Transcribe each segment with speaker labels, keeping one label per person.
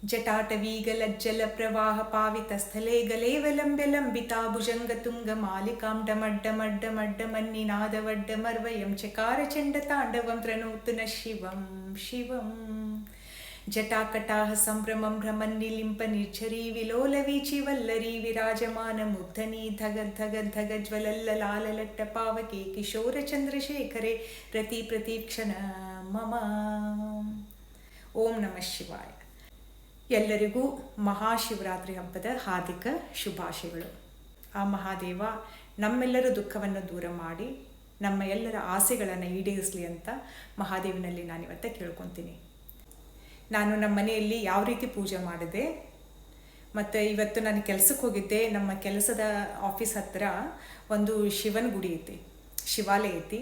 Speaker 1: जटाटवीगलज्जलप्रवाहपावितस्थले गलेवलम्ब्यलम्बिता भुजङ्गतुङ्गमालिकां डमड्डमड्डमड्डमन्निनादवड्डमर्वयं चकारचण्डताण्डवं प्रणोतु नः शिवं शिवम् जटाकटाः सम्भ्रमं भ्रमन्निलिम्पनिर्झरी विलोलवीचिवल्लरी विराजमानमुग्धनी धगद्धगद्धगज्वलल्ललाललट्टपावके किशोरचन्द्रशेखरे प्रतीक्षण मम ಓಂ ನಮಃ ಶಿವಾಯ. ಎಲ್ಲರಿಗೂ ಮಹಾಶಿವರಾತ್ರಿ ಹಬ್ಬದ ಹಾರ್ದಿಕ ಶುಭಾಶಯಗಳು. ಆ ಮಹಾದೇವ ನಮ್ಮೆಲ್ಲರ ದುಃಖವನ್ನು ದೂರ ಮಾಡಿ ನಮ್ಮ ಎಲ್ಲರ ಆಸೆಗಳನ್ನು ಈಡೇರಿಸಲಿ ಅಂತ ಮಹಾದೇವನಲ್ಲಿ ನಾನಿವತ್ತು ಕೇಳ್ಕೊತೀನಿ. ನಾನು ನಮ್ಮ ಮನೆಯಲ್ಲಿ ಯಾವ ರೀತಿ ಪೂಜೆ ಮಾಡಿದೆ ಮತ್ತು ಇವತ್ತು ನಾನು ಕೆಲಸಕ್ಕೆ ಹೋಗಿದ್ದೆ. ನಮ್ಮ ಕೆಲಸದ ಆಫೀಸ್ ಹತ್ತಿರ ಒಂದು ಶಿವನ ಗುಡಿ ಐತಿ, ಶಿವಾಲಯ ಐತಿ.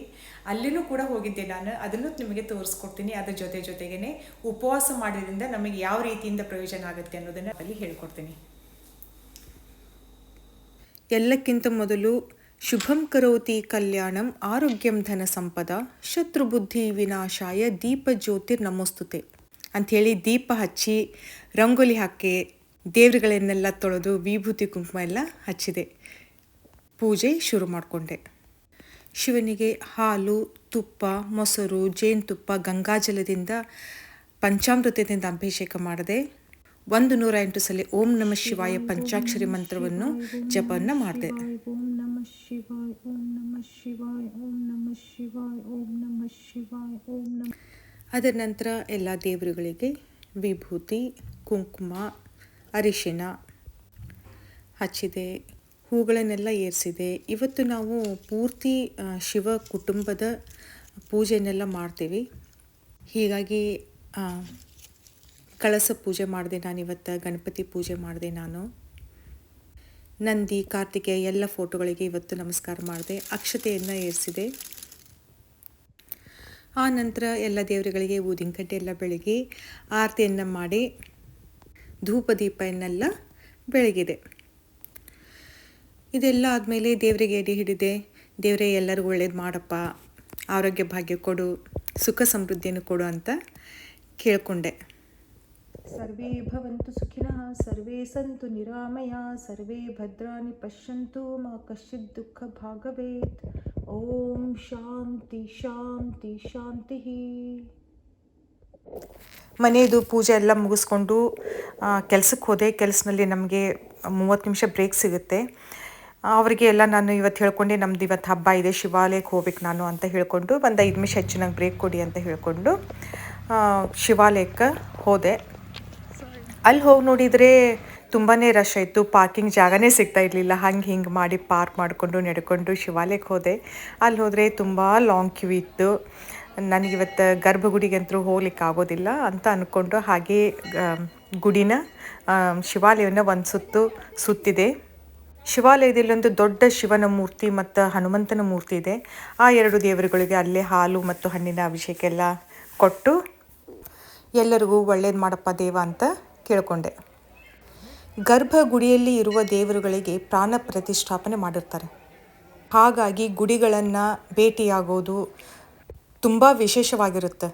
Speaker 1: ಅಲ್ಲಿನೂ ಕೂಡ ಹೋಗಿದ್ದೆ ನಾನು. ಅದನ್ನು ನಿಮಗೆ ತೋರಿಸ್ಕೊಡ್ತೀನಿ. ಅದ್ರ ಜೊತೆಗೇ ಉಪವಾಸ ಮಾಡೋದ್ರಿಂದ ನಮಗೆ ಯಾವ ರೀತಿಯಿಂದ ಪ್ರಯೋಜನ ಆಗುತ್ತೆ ಅನ್ನೋದನ್ನು ಅಲ್ಲಿ ಹೇಳ್ಕೊಡ್ತೀನಿ. ಎಲ್ಲಕ್ಕಿಂತ ಮೊದಲು ಶುಭಂ ಕರೋತಿ ಕಲ್ಯಾಣಂ ಆರೋಗ್ಯಂ ಧನ ಸಂಪದ ಶತ್ರುಬುದ್ಧಿ ವಿನಾಶಾಯ ದೀಪ ಜ್ಯೋತಿರ್ ನಮೋಸ್ತುತೆ ಅಂಥೇಳಿ ದೀಪ ಹಚ್ಚಿ ರಂಗೋಲಿ ಹಾಕಿ ದೇವರುಗಳನ್ನೆಲ್ಲ ತೊಳೆದು ವಿಭೂತಿ ಕುಂಕುಮ ಎಲ್ಲ ಹಚ್ಚಿದೆ. ಪೂಜೆ ಶುರು ಮಾಡಿಕೊಂಡೆ. ಶಿವನಿಗೆ ಹಾಲು, ತುಪ್ಪ, ಮೊಸರು, ಜೇನುತುಪ್ಪ, ಗಂಗಾಜಲದಿಂದ ಪಂಚಾಮೃತದಿಂದ ಅಭಿಷೇಕ ಮಾಡಿದೆ. 108 ಸಲ ಓಂ ನಮಃ ಶಿವಾಯ ಪಂಚಾಕ್ಷರಿ ಮಂತ್ರವನ್ನು ಜಪವನ್ನು ಮಾಡಿದೆ. ಓಂ ನಮಃ ಶಿವಾಯ, ಓಂ ನಮಃ ಶಿವಾಯ, ಓಂ ನಮಃ ಶಿವಾಯ, ಓಂ ನಮಃ ಶಿವಾಯ, ಓಂ ನಮಃ. ಅದರ ನಂತರ ಎಲ್ಲ ದೇವರುಗಳಿಗೆ ವಿಭೂತಿ, ಕುಂಕುಮ, ಅರಿಶಿನ ಹಚ್ಚಿದೆ. ಹೂಗಳನ್ನೆಲ್ಲ ಏರಿಸಿದೆ. ಇವತ್ತು ನಾವು ಪೂರ್ತಿ ಶಿವ ಕುಟುಂಬದ ಪೂಜೆಯನ್ನೆಲ್ಲ ಮಾಡ್ತೀವಿ. ಹೀಗಾಗಿ ಕಳಸ ಪೂಜೆ ಮಾಡಿದೆ ನಾನಿವತ್ತು, ಗಣಪತಿ ಪೂಜೆ ಮಾಡಿದೆ. ನಾನು ನಂದಿ, ಕಾರ್ತಿಕೇಯ ಎಲ್ಲ ಫೋಟೋಗಳಿಗೆ ಇವತ್ತು ನಮಸ್ಕಾರ ಮಾಡಿದೆ. ಅಕ್ಷತೆಯನ್ನು ಏರಿಸಿದೆ. ಆ ನಂತರ ಎಲ್ಲ ದೇವರುಗಳಿಗೆ ಊದಿನ ಕಡ್ಡಿ ಎಲ್ಲ ಬೆಳಗಿ ಆರತಿಯನ್ನು ಮಾಡಿ ಧೂಪ ದೀಪವನ್ನೆಲ್ಲ ಬೆಳಗಿದೆ. ಇದೆಲ್ಲ ಆದಮೇಲೆ ದೇವರಿಗೆ ಎಡೆ ಹಿಡಿದೆ. ದೇವರೇ ಎಲ್ಲರಿಗೂ ಒಳ್ಳೇದು ಮಾಡಪ್ಪ, ಆರೋಗ್ಯ ಭಾಗ್ಯ ಕೊಡು, ಸುಖ ಸಮೃದ್ಧಿಯನ್ನು ಕೊಡು ಅಂತ ಕೇಳಿಕೊಂಡೆ. ಸರ್ವೇ ಭವಂತು ಸುಖಿನಃ, ಸರ್ವೇ ಸಂತು ನಿರಾಮಯ, ಸರ್ವೇ ಭದ್ರಾಣಿ ಪಶ್ಯಂತು ಮಾ ಕಶ್ಚಿತ್ ದುಃಖ ಭಾಗವೇತ್. ಓಂ ಶಾಂತಿ ಶಾಂತಿ ಶಾಂತಿ. ಮನೆಯದು ಪೂಜೆ ಎಲ್ಲ ಮುಗಿಸ್ಕೊಂಡು ಕೆಲಸಕ್ಕೆ ಹೋದೆ. ಕೆಲಸದಲ್ಲಿ ನಮಗೆ 30 ನಿಮಿಷ ಬ್ರೇಕ್ ಸಿಗುತ್ತೆ. ಅವರಿಗೆ ಎಲ್ಲ ನಾನು ಇವತ್ತು ಹೇಳ್ಕೊಂಡೆ, ನಮ್ದು ಇವತ್ತು ಹಬ್ಬ ಇದೆ, ಶಿವಾಲಯಕ್ಕೆ ಹೋಗ್ಬೇಕು ನಾನು ಅಂತ ಹೇಳ್ಕೊಂಡು, ಒಂದು 5 ನಿಮಿಷ ಹೆಚ್ಚು ನಂಗೆ ಬ್ರೇಕ್ ಕೊಡಿ ಅಂತ ಹೇಳ್ಕೊಂಡು ಶಿವಾಲಯಕ್ಕೆ ಹೋದೆ. ಅಲ್ಲಿ ಹೋಗಿ ನೋಡಿದರೆ ತುಂಬಾ ರಶ್ ಆಯಿತು. ಪಾರ್ಕಿಂಗ್ ಜಾಗನೇ ಸಿಗ್ತಾ ಇರಲಿಲ್ಲ. ಹಿಂಗೆ ಮಾಡಿ ಪಾರ್ಕ್ ಮಾಡಿಕೊಂಡು ನಡ್ಕೊಂಡು ಶಿವಾಲಯಕ್ಕೆ ಹೋದೆ. ಅಲ್ಲಿ ಹೋದರೆ ತುಂಬ ಲಾಂಗ್ ಕ್ಯೂ ಇತ್ತು. ನನಗಿವತ್ತು ಗರ್ಭಗುಡಿಗಂತೂ ಹೋಗ್ಲಿಕ್ಕೆ ಆಗೋದಿಲ್ಲ ಅಂತ ಅಂದ್ಕೊಂಡು ಹಾಗೇ ಗುಡಿನ ಶಿವಾಲಯವನ್ನು ಒಂದು ಸುತ್ತಿದೆ. ಶಿವಾಲಯದಲ್ಲಿ ಒಂದು ದೊಡ್ಡ ಶಿವನ ಮೂರ್ತಿ ಮತ್ತು ಹನುಮಂತನ ಮೂರ್ತಿ ಇದೆ. ಆ 2 ದೇವರುಗಳಿಗೆ ಅಲ್ಲೇ ಹಾಲು ಮತ್ತು ಹಣ್ಣಿನ ಅಭಿಷೇಕ ಎಲ್ಲ ಕೊಟ್ಟು ಎಲ್ಲರಿಗೂ ಒಳ್ಳೇದು ಮಾಡಪ್ಪ ದೇವ ಅಂತ ಕೇಳಿಕೊಂಡೆ. ಗರ್ಭಗುಡಿಯಲ್ಲಿ ಇರುವ ದೇವರುಗಳಿಗೆ ಪ್ರಾಣ ಪ್ರತಿಷ್ಠಾಪನೆ ಮಾಡಿರ್ತಾರೆ. ಹಾಗಾಗಿ ಗುಡಿಗಳನ್ನು ಭೇಟಿಯಾಗೋದು ತುಂಬ ವಿಶೇಷವಾಗಿರುತ್ತೆ.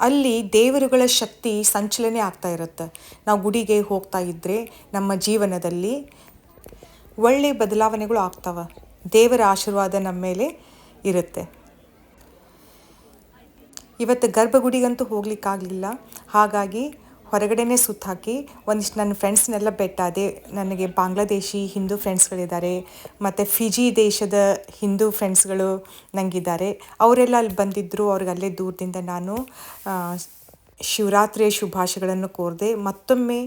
Speaker 1: ಅಲ್ಲಿ ದೇವರುಗಳ ಶಕ್ತಿ ಸಂಚಲನೆ ಆಗ್ತಾ ಇರುತ್ತೆ. ನಾವು ಗುಡಿಗೆ ಹೋಗ್ತಾ ಇದ್ದರೆ ನಮ್ಮ ಜೀವನದಲ್ಲಿ ಒಳ್ಳೆಯ ಬದಲಾವಣೆಗಳು ಆಗ್ತವೆ. ದೇವರ ಆಶೀರ್ವಾದ ನಮ್ಮ ಮೇಲೆ ಇರುತ್ತೆ. ಇವತ್ತು ಗರ್ಭಗುಡಿಗಂತೂ ಹೋಗ್ಲಿಕ್ಕಾಗಲಿಲ್ಲ. ಹಾಗಾಗಿ ಹೊರಗಡೆನೇ ಸುತ್ತಾಕಿ ಒಂದಿಷ್ಟು ನನ್ನ ಫ್ರೆಂಡ್ಸ್ನೆಲ್ಲ ಭೇಟಾದೆ. ನನಗೆ ಬಾಂಗ್ಲಾದೇಶಿ ಹಿಂದೂ ಫ್ರೆಂಡ್ಸ್ಗಳಿದ್ದಾರೆ ಮತ್ತು ಫಿಜಿ ದೇಶದ ಹಿಂದೂ ಫ್ರೆಂಡ್ಸ್ಗಳು ನನಗಿದ್ದಾರೆ. ಅವರೆಲ್ಲ ಅಲ್ಲಿ ಬಂದಿದ್ದರು. ಅವ್ರಿಗೆ ಅಲ್ಲೇ ದೂರದಿಂದ ನಾನು ಶಿವರಾತ್ರಿಯ ಶುಭಾಶಯಗಳನ್ನು ಕೋರಿದೆ. ಮತ್ತೊಮ್ಮೆ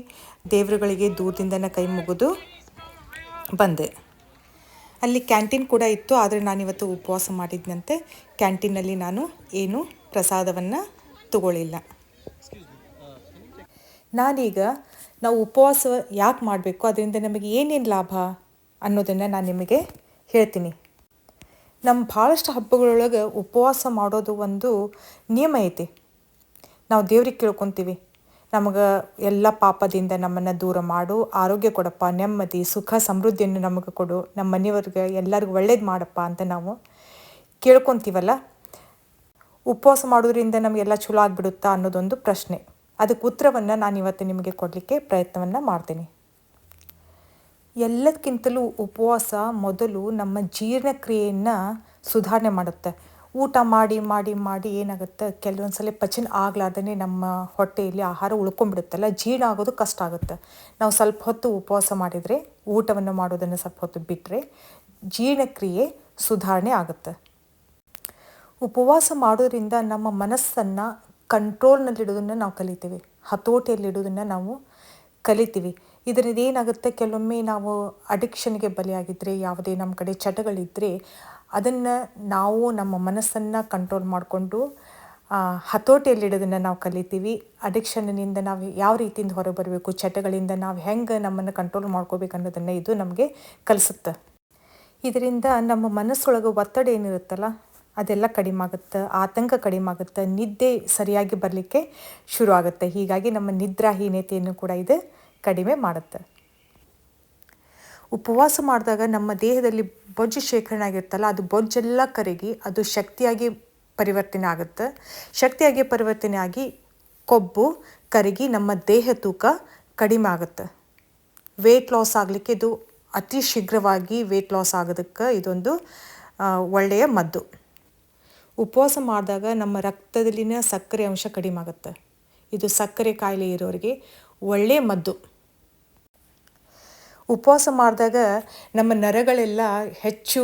Speaker 1: ದೇವರುಗಳಿಗೆ ದೂರದಿಂದನೇ ಕೈ ಮುಗಿದು ಬಂದೆ. ಅಲ್ಲಿ ಕ್ಯಾಂಟೀನ್ ಕೂಡ ಇತ್ತು. ಆದರೆ ನಾನಿವತ್ತು ಉಪವಾಸ ಮಾಡಿದ್ದಂತೆ ಕ್ಯಾಂಟೀನಲ್ಲಿ ನಾನು ಏನು ಪ್ರಸಾದವನ್ನು ತಗೊಳ್ಳಿಲ್ಲ. ನಾನೀಗ ನಾವು ಉಪವಾಸ ಯಾಕೆ ಮಾಡಬೇಕು, ಅದರಿಂದ ನಮಗೆ ಏನೇನು ಲಾಭ ಅನ್ನೋದನ್ನು ನಾನು ನಿಮಗೆ ಹೇಳ್ತೀನಿ. ನಮ್ಮ ಭಾಳಷ್ಟು ಹಬ್ಬಗಳೊಳಗೆ ಉಪವಾಸ ಮಾಡೋದು ಒಂದು ನಿಯಮ ಐತಿ. ನಾವು ದೇವ್ರಿಗೆ ಕೇಳ್ಕೊತೀವಿ, ನಮಗೆ ಎಲ್ಲ ಪಾಪದಿಂದ ನಮ್ಮನ್ನು ದೂರ ಮಾಡು, ಆರೋಗ್ಯ ಕೊಡಪ್ಪ, ನೆಮ್ಮದಿ ಸುಖ ಸಮೃದ್ಧಿಯನ್ನು ನಮಗೆ ಕೊಡು, ನಮ್ಮ ಮನೆಯವ್ರಿಗೆ ಎಲ್ಲರಿಗೂ ಒಳ್ಳೇದು ಮಾಡಪ್ಪ ಅಂತ ನಾವು ಕೇಳ್ಕೊತೀವಲ್ಲ. ಉಪವಾಸ ಮಾಡೋದ್ರಿಂದ ನಮಗೆಲ್ಲ ಚಲೋ ಆಗಿಬಿಡುತ್ತಾ ಅನ್ನೋದೊಂದು ಪ್ರಶ್ನೆ. ಅದಕ್ಕೆ ಉತ್ತರವನ್ನು ನಾನು ಇವತ್ತು ನಿಮಗೆ ಕೊಡಲಿಕ್ಕೆ ಪ್ರಯತ್ನವನ್ನು ಮಾಡ್ತೀನಿ. ಎಲ್ಲದಕ್ಕಿಂತಲೂ ಉಪವಾಸ ಮೊದಲು ನಮ್ಮ ಜೀರ್ಣಕ್ರಿಯೆಯನ್ನು ಸುಧಾರಣೆ ಮಾಡುತ್ತೆ. ಊಟ ಮಾಡಿ ಮಾಡಿ ಮಾಡಿ ಏನಾಗುತ್ತೆ, ಕೆಲವೊಂದು ಸಲ ಪಚನ ಆಗಲಾರ್ದೇ ನಮ್ಮ ಹೊಟ್ಟೆಯಲ್ಲಿ ಆಹಾರ ಉಳ್ಕೊಂಡ್ಬಿಡುತ್ತಲ್ಲ, ಜೀರ್ಣ ಆಗೋದು ಕಷ್ಟ ಆಗುತ್ತೆ. ನಾವು ಸ್ವಲ್ಪ ಹೊತ್ತು ಉಪವಾಸ ಮಾಡಿದರೆ, ಊಟವನ್ನು ಮಾಡೋದನ್ನು ಸ್ವಲ್ಪ ಹೊತ್ತು ಬಿಟ್ಟರೆ ಜೀರ್ಣಕ್ರಿಯೆ ಸುಧಾರಣೆ ಆಗುತ್ತೆ. ಉಪವಾಸ ಮಾಡೋದ್ರಿಂದ ನಮ್ಮ ಮನಸ್ಸನ್ನು ಕಂಟ್ರೋಲ್ನಲ್ಲಿಡೋದನ್ನು ನಾವು ಕಲಿತೀವಿ, ಹತೋಟಿಯಲ್ಲಿಡೋದನ್ನು ನಾವು ಕಲಿತೀವಿ. ಇದರಿಂದ ಏನಾಗುತ್ತೆ, ಕೆಲವೊಮ್ಮೆ ನಾವು ಅಡಿಕ್ಷನ್ಗೆ ಬಲಿಯಾಗಿದ್ದರೆ, ಯಾವುದೇ ನಮ್ಮ ಕಡೆ ಚಟಗಳಿದ್ದರೆ ಅದನ್ನು ನಾವು ನಮ್ಮ ಮನಸ್ಸನ್ನು ಕಂಟ್ರೋಲ್ ಮಾಡಿಕೊಂಡು ಹತೋಟಿಯಲ್ಲಿಡೋದನ್ನು ನಾವು ಕಲಿತೀವಿ. ಅಡಿಕ್ಷನ್ನಿಂದ ನಾವು ಯಾವ ರೀತಿಯಿಂದ ಹೊರಬರಬೇಕು, ಚಟಗಳಿಂದ ನಾವು ಹೆಂಗೆ ನಮ್ಮನ್ನು ಕಂಟ್ರೋಲ್ ಮಾಡ್ಕೋಬೇಕು ಅನ್ನೋದನ್ನು ಇದು ನಮಗೆ ಕಲಿಸುತ್ತೆ. ಇದರಿಂದ ನಮ್ಮ ಮನಸ್ಸೊಳಗೆ ಒತ್ತಡ ಏನಿರುತ್ತಲ್ಲ ಅದೆಲ್ಲ ಕಡಿಮೆ ಆಗುತ್ತೆ, ಆತಂಕ ಕಡಿಮೆ ಆಗುತ್ತೆ, ನಿದ್ದೆ ಸರಿಯಾಗಿ ಬರಲಿಕ್ಕೆ ಶುರು ಆಗುತ್ತೆ. ಹೀಗಾಗಿ ನಮ್ಮ ನಿದ್ರಾಹೀನತೆಯನ್ನು ಕೂಡ ಇದು ಕಡಿಮೆ ಮಾಡುತ್ತೆ. ಉಪವಾಸ ಮಾಡಿದಾಗ ನಮ್ಮ ದೇಹದಲ್ಲಿ ಬೊಜ್ಜು ಶೇಖರಣೆ ಆಗಿರುತ್ತಲ್ಲ, ಅದು ಬೊಜ್ಜೆಲ್ಲ ಕರಗಿ ಅದು ಶಕ್ತಿಯಾಗಿ ಪರಿವರ್ತನೆ ಆಗುತ್ತೆ. ಶಕ್ತಿಯಾಗಿ ಪರಿವರ್ತನೆ ಆಗಿ ಕೊಬ್ಬು ಕರಗಿ ನಮ್ಮ ದೇಹ ತೂಕ ಕಡಿಮೆ ಆಗುತ್ತೆ. ವೆಯ್ಟ್ ಲಾಸ್ ಆಗಲಿಕ್ಕೆ ಇದು ಅತಿ ಶೀಘ್ರವಾಗಿ ವೆಯ್ಟ್ ಲಾಸ್ ಆಗೋದಕ್ಕೆ ಇದೊಂದು ಒಳ್ಳೆಯ ಮದ್ದು. ಉಪವಾಸ ಮಾಡಿದಾಗ ನಮ್ಮ ರಕ್ತದಲ್ಲಿನ ಸಕ್ಕರೆ ಅಂಶ ಕಡಿಮೆ ಆಗುತ್ತೆ. ಇದು ಸಕ್ಕರೆ ಕಾಯಿಲೆ ಇರೋರಿಗೆ ಒಳ್ಳೆಯ ಮದ್ದು. ಉಪವಾಸ ಮಾಡಿದಾಗ ನಮ್ಮ ನರಗಳೆಲ್ಲ ಹೆಚ್ಚು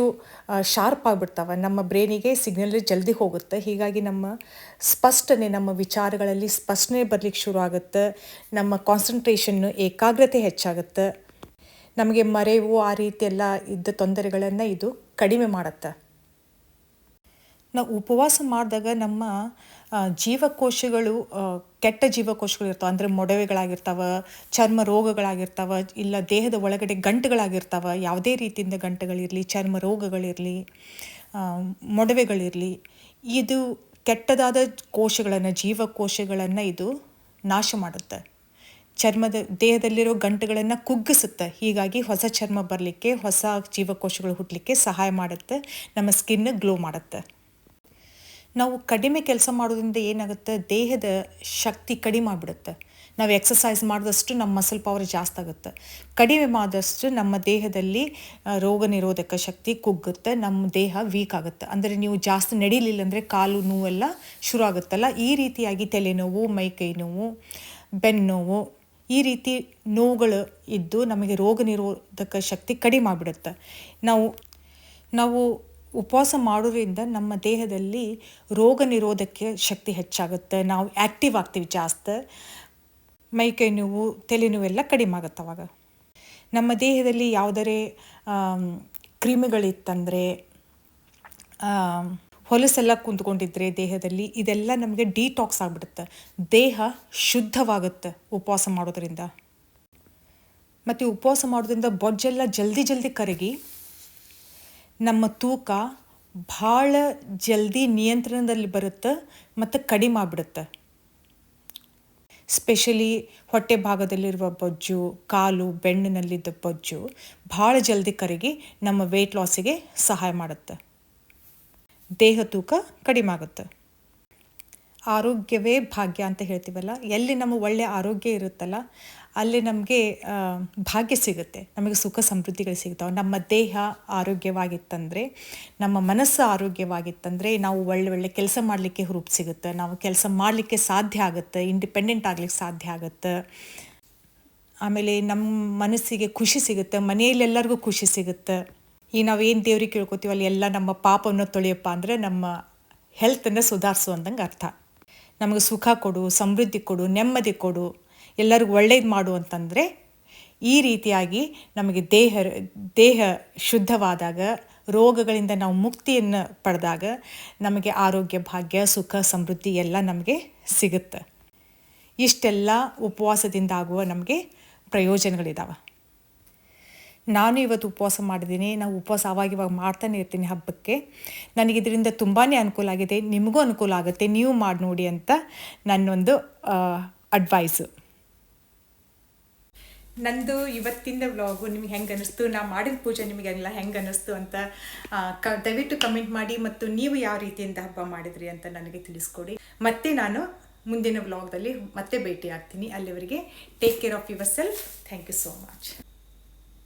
Speaker 1: ಶಾರ್ಪ್ ಆಗಿಬಿಡ್ತವೆ, ನಮ್ಮ ಬ್ರೈನಿಗೆ ಸಿಗ್ನಲ್ ಜಲ್ದಿ ಹೋಗುತ್ತೆ. ಹೀಗಾಗಿ ನಮ್ಮ ಸ್ಪಷ್ಟನೆ, ನಮ್ಮ ವಿಚಾರಗಳಲ್ಲಿ ಸ್ಪಷ್ಟನೆ ಬರಲಿಕ್ಕೆ ಶುರು ಆಗುತ್ತೆ. ನಮ್ಮ ಕಾನ್ಸಂಟ್ರೇಷನ್ನು, ಏಕಾಗ್ರತೆ ಹೆಚ್ಚಾಗುತ್ತೆ. ನಮಗೆ ಮರೆವು ಆ ರೀತಿ ಎಲ್ಲ ಇದ್ದ ತೊಂದರೆಗಳನ್ನು ಇದು ಕಡಿಮೆ ಮಾಡುತ್ತೆ. ನಾವು ಉಪವಾಸ ಮಾಡಿದಾಗ ನಮ್ಮ ಜೀವಕೋಶಗಳು, ಕೆಟ್ಟ ಜೀವಕೋಶಗಳು ಇರ್ತಾವೆ, ಅಂದರೆ ಮೊಡವೆಗಳಾಗಿರ್ತಾವೆ, ಚರ್ಮ ರೋಗಗಳಾಗಿರ್ತಾವೆ, ಇಲ್ಲ ದೇಹದ ಒಳಗಡೆ ಗಂಟುಗಳಾಗಿರ್ತಾವೆ, ಯಾವುದೇ ರೀತಿಯಿಂದ ಗಂಟುಗಳಿರಲಿ, ಚರ್ಮ ರೋಗಗಳಿರಲಿ, ಮೊಡವೆಗಳಿರಲಿ, ಇದು ಕೆಟ್ಟದಾದ ಕೋಶಗಳನ್ನು, ಜೀವಕೋಶಗಳನ್ನು ಇದು ನಾಶ ಮಾಡುತ್ತೆ. ದೇಹದಲ್ಲಿರೋ ಗಂಟುಗಳನ್ನು ಕುಗ್ಗಿಸುತ್ತೆ. ಹೀಗಾಗಿ ಹೊಸ ಚರ್ಮ ಬರಲಿಕ್ಕೆ, ಹೊಸ ಜೀವಕೋಶಗಳು ಹುಟ್ಟಲಿಕ್ಕೆ ಸಹಾಯ ಮಾಡುತ್ತೆ. ನಮ್ಮ ಸ್ಕಿನ್ ಗ್ಲೋ ಮಾಡುತ್ತೆ. ನಾವು ಕಡಿಮೆ ಕೆಲಸ ಮಾಡೋದ್ರಿಂದ ಏನಾಗುತ್ತೆ, ದೇಹದ ಶಕ್ತಿ ಕಡಿಮೆ ಆಗಿಬಿಡುತ್ತೆ. ನಾವು ಎಕ್ಸಸೈಸ್ ಮಾಡಿದಷ್ಟು ನಮ್ಮ ಮಸಲ್ ಪವರ್ ಜಾಸ್ತಿ ಆಗುತ್ತೆ. ಕಡಿಮೆ ಮಾಡಿದಷ್ಟು ನಮ್ಮ ದೇಹದಲ್ಲಿ ರೋಗ ನಿರೋಧಕ ಶಕ್ತಿ ಕುಗ್ಗುತ್ತೆ, ನಮ್ಮ ದೇಹ ವೀಕ್ ಆಗುತ್ತೆ. ಅಂದರೆ ನೀವು ಜಾಸ್ತಿ ನಡೀಲಿಲ್ಲ ಅಂದರೆ ಕಾಲು ನೋವೆಲ್ಲ ಶುರು ಆಗುತ್ತಲ್ಲ, ಈ ರೀತಿಯಾಗಿ ತಲೆನೋವು, ಮೈಕೈ ನೋವು, ಬೆನ್ನೋವು, ಈ ರೀತಿ ನೋವುಗಳು ಇದ್ದು ನಮಗೆ ರೋಗ ನಿರೋಧಕ ಶಕ್ತಿ ಕಡಿಮೆ ಆಗಿಬಿಡುತ್ತೆ. ನಾವು ಉಪವಾಸ ಮಾಡೋದ್ರಿಂದ ನಮ್ಮ ದೇಹದಲ್ಲಿ ರೋಗ ನಿರೋಧಕ ಶಕ್ತಿ ಹೆಚ್ಚಾಗುತ್ತೆ. ನಾವು ಆ್ಯಕ್ಟಿವ್ ಆಗ್ತೀವಿ ಜಾಸ್ತಿ. ಮೈಕೈ ನೋವು, ತಲೆನೋವೆಲ್ಲ ಕಡಿಮೆ ಆಗುತ್ತೆ. ಅವಾಗ ನಮ್ಮ ದೇಹದಲ್ಲಿ ಯಾವುದೇ ಕ್ರಿಮಿಗಳಿತ್ತಂದರೆ, ಹೊಲಸೆಲ್ಲ ಕುಂತ್ಕೊಂಡಿದ್ರೆ ದೇಹದಲ್ಲಿ, ಇದೆಲ್ಲ ನಮಗೆ ಡಿಟಾಕ್ಸ್ ಆಗಿಬಿಡುತ್ತೆ. ದೇಹ ಶುದ್ಧವಾಗುತ್ತೆ ಉಪವಾಸ ಮಾಡೋದ್ರಿಂದ. ಮತ್ತು ಉಪವಾಸ ಮಾಡೋದ್ರಿಂದ ಬೊಜ್ಜೆಲ್ಲ ಜಲ್ದಿ ಕರಗಿ ನಮ್ಮ ತೂಕ ಭಾಳ ಜಲ್ದಿ ನಿಯಂತ್ರಣದಲ್ಲಿ ಬರುತ್ತೆ ಮತ್ತು ಕಡಿಮೆ ಆಗಿಬಿಡುತ್ತೆ. ಸ್ಪೆಷಲಿ ಹೊಟ್ಟೆ ಭಾಗದಲ್ಲಿರುವ ಬೊಜ್ಜು, ಕಾಲು ಬೆನ್ನಿನಲ್ಲಿದ್ದ ಬೊಜ್ಜು ಭಾಳ ಜಲ್ದಿ ಕರಗಿ ನಮ್ಮ ವೆಯ್ಟ್ ಲಾಸಿಗೆ ಸಹಾಯ ಮಾಡುತ್ತೆ. ದೇಹ ತೂಕ ಕಡಿಮೆ ಆಗುತ್ತೆ. ಆರೋಗ್ಯವೇ ಭಾಗ್ಯ ಅಂತ ಹೇಳ್ತೀವಲ್ಲ, ಎಲ್ಲಿ ನಮ್ಮ ಒಳ್ಳೆಯ ಆರೋಗ್ಯ ಇರುತ್ತಲ್ಲ ಅಲ್ಲಿ ನಮಗೆ ಭಾಗ್ಯ ಸಿಗುತ್ತೆ, ನಮಗೆ ಸುಖ ಸಮೃದ್ಧಿಗಳು ಸಿಗ್ತಾವೆ. ನಮ್ಮ ದೇಹ ಆರೋಗ್ಯವಾಗಿತ್ತಂದರೆ, ನಮ್ಮ ಮನಸ್ಸು ಆರೋಗ್ಯವಾಗಿತ್ತಂದರೆ ನಾವು ಒಳ್ಳೆ ಕೆಲಸ ಮಾಡಲಿಕ್ಕೆ ಹುರುಪು ಸಿಗುತ್ತೆ, ನಾವು ಕೆಲಸ ಮಾಡಲಿಕ್ಕೆ ಸಾಧ್ಯ ಆಗುತ್ತೆ, ಇಂಡಿಪೆಂಡೆಂಟ್ ಆಗಲಿಕ್ಕೆ ಸಾಧ್ಯ ಆಗುತ್ತೆ. ಆಮೇಲೆ ನಮ್ಮ ಮನಸ್ಸಿಗೆ ಖುಷಿ ಸಿಗುತ್ತೆ, ಮನೆಯಲ್ಲೆಲ್ಲರಿಗೂ ಖುಷಿ ಸಿಗುತ್ತೆ. ನಾವೇನು ದೇವ್ರಿಗೆ ಕೇಳ್ಕೊತೀವಲ್ಲ, ಎಲ್ಲ ನಮ್ಮ ಪಾಪವನ್ನು ತೊಳೆಯಪ್ಪ ಅಂದರೆ ನಮ್ಮ ಹೆಲ್ತನ್ನು ಸುಧಾರಿಸು ಅಂದಂಗೆ ಅರ್ಥ. ನಮಗೆ ಸುಖ ಕೊಡು, ಸಮೃದ್ಧಿ ಕೊಡು, ನೆಮ್ಮದಿ ಕೊಡು, ಎಲ್ಲರಿಗೂ ಒಳ್ಳೇದು ಮಾಡು ಅಂತಂದರೆ, ಈ ರೀತಿಯಾಗಿ ನಮಗೆ ದೇಹ ಶುದ್ಧವಾದಾಗ, ರೋಗಗಳಿಂದ ನಾವು ಮುಕ್ತಿಯನ್ನು ಪಡೆದಾಗ ನಮಗೆ ಆರೋಗ್ಯ, ಭಾಗ್ಯ, ಸುಖ, ಸಮೃದ್ಧಿ ಎಲ್ಲ ನಮಗೆ ಸಿಗುತ್ತೆ. ಇಷ್ಟೆಲ್ಲ ಉಪವಾಸದಿಂದ ಆಗುವ ನಮಗೆ ಪ್ರಯೋಜನಗಳಿದ್ದಾವೆ. ನಾನು ಇವತ್ತು ಉಪವಾಸ ಮಾಡಿದ್ದೀನಿ. ನಾವು ಉಪವಾಸ ಆವಾಗಿವಾಗ ಮಾಡ್ತಾನೆ ಇರ್ತೀನಿ ಹಬ್ಬಕ್ಕೆ. ನನಗಿದರಿಂದ ತುಂಬಾ ಅನುಕೂಲ ಆಗಿದೆ, ನಿಮಗೂ ಅನುಕೂಲ ಆಗುತ್ತೆ, ನೀವು ಮಾಡಿ ನೋಡಿ ಅಂತ ನನ್ನೊಂದು ಅಡ್ವೈಸು. ನಂದು ಇವತ್ತಿನ ವ್ಲಾಗು ನಿಮ್ಗೆ ಹೆಂಗೆ ಅನ್ನಿಸ್ತು, ನಾ ಮಾಡಿದ ಪೂಜೆ ನಿಮಗೆಲ್ಲ ಹೆಂಗೆ ಅನ್ನಿಸ್ತು ಅಂತ ದಯವಿಟ್ಟು ಕಮೆಂಟ್ ಮಾಡಿ. ಮತ್ತು ನೀವು ಯಾವ ರೀತಿಯಿಂದ ಹಬ್ಬ ಮಾಡಿದ್ರಿ ಅಂತ ನನಗೆ ತಿಳಿಸ್ಕೊಡಿ. ಮತ್ತೆ ನಾನು ಮುಂದಿನ ವ್ಲಾಗ್ದಲ್ಲಿ ಮತ್ತೆ ಭೇಟಿ ಆಗ್ತೀನಿ. ಅಲ್ಲಿವರೆಗೆ take care of yourself. Thank you so much.